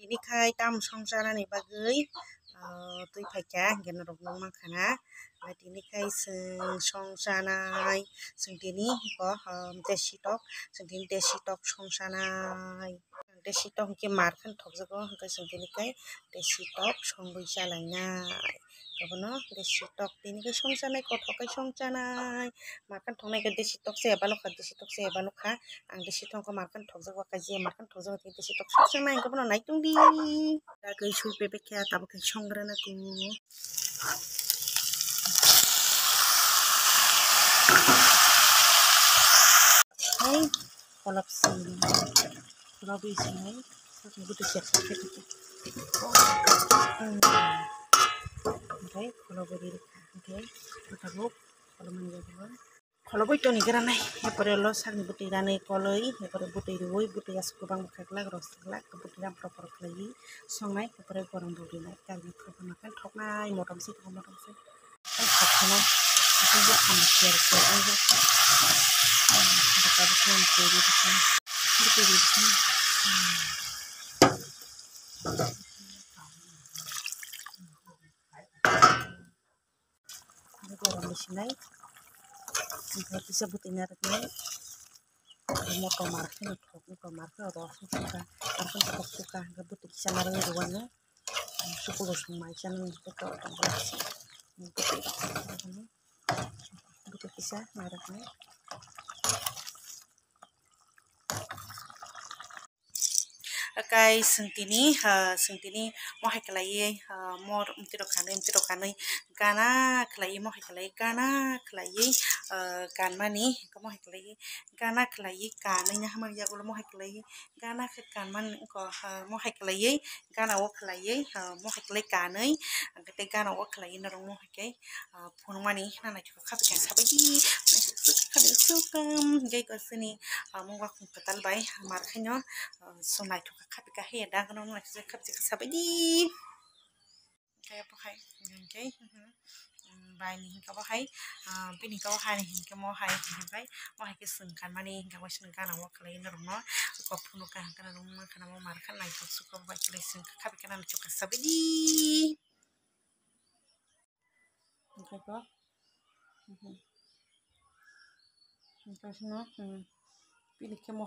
बिनिखाय ताम संसारानि बागै tui faika gen rok nong mangkhana बिनिखाय जों संजानाय जों दिनै देसि टक जों दिनै देसि टक संजानाय देसि टक के मारखोन थकजोबो ओमफ्राय जों दिनैखाय देसि टक संबै जालायनाय गाबोनो देसि टक दिनैखाय संजानाय गथ'खाय संजानाय मारखोन थंनायखाय देसि टक जायाबाल'खा देसि टक जायाबाल'खा आं देसि टकखौ मारखोन थकजोबो जे मारखोन थकजोबो देसि टक संजानाय गाबोनो नायदोंदि दा गैसु बेबेखाया दाबोखाय संग्रोनांगौ Hey, kolap sini, kolap sini, satu butuh siap siap itu. Okay, kolap beri, okay, kita buk, kalau mana juga. Kalau butuh nih karena ya pada lo sang butuh dana koloi, ya pada butuh ruwoi, butuh ya suku bang bukan ros kelak, kebutuhan proper lagi, songai, pada korang butuh naik, kali itu makan tok naik, motom sih, kan tok sana, aku buat amat siar aja. Kita bisa beri di sini, beri di sini. Ini korang di sini, kita bisa butuh narik nih. Motor market atau suka market tetap suka nggak butuh kisah marahnya ruangnya sepuluh macam itu kalau butuh kisah marahnya Kai sentini mau kelai mor umtirokanai gana kelai mau kelai gana kelai gan mani mau kelai gana kelai kanai nya hamar ya mau kelai gana ke kan man ko mau kelai gana wo kelai mau kelai kanai kete gana wo kelai na rong mau kelai phun mani na na ka ka sabai sukam gai ko sini mau wa kun katal bai mar khanyo sonai to kapi ka he da kono na se kapti sabai di kaya pa kai okay bai ni ka ba hai bini ka ba hai ni ka mo hai bai mo hai ke sun kan mani ka wa sun kan wa klai na ro ko phunu ka kan ro ma kan mo mar kan nai to su ko ba klai sun ka kapi ka na to ka sabai di okay ko terus no pilih ke mau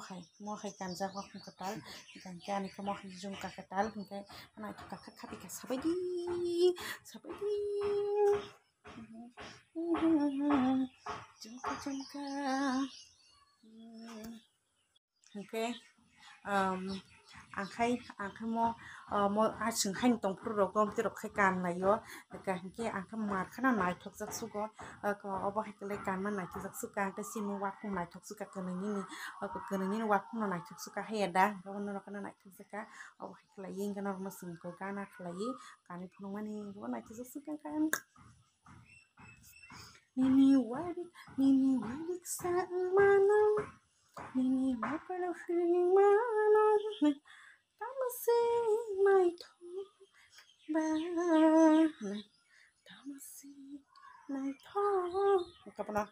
hai kan za wa kun katal kan ke mau hai jung ka katal ke na to ka kapi ka sabai di jumka okay angkai mo asing hain tong pro rogom ti rok khai kan lai yo ka ke angka mar khana nai thok jak su go ko obo hai kle kan man nai thok jak su ka ta simu wa kum nai thok su ka kan ni ko kan ni wa kum nai thok su ka he da ko no kana nai thok ka obo hai kle yin kana ma sing ko kana khlai kani phunu mani ko nai thok su ka kan nini wadik sa mana nini mapala feeling mana tamasi mai tho ba tamasi mai tho kapana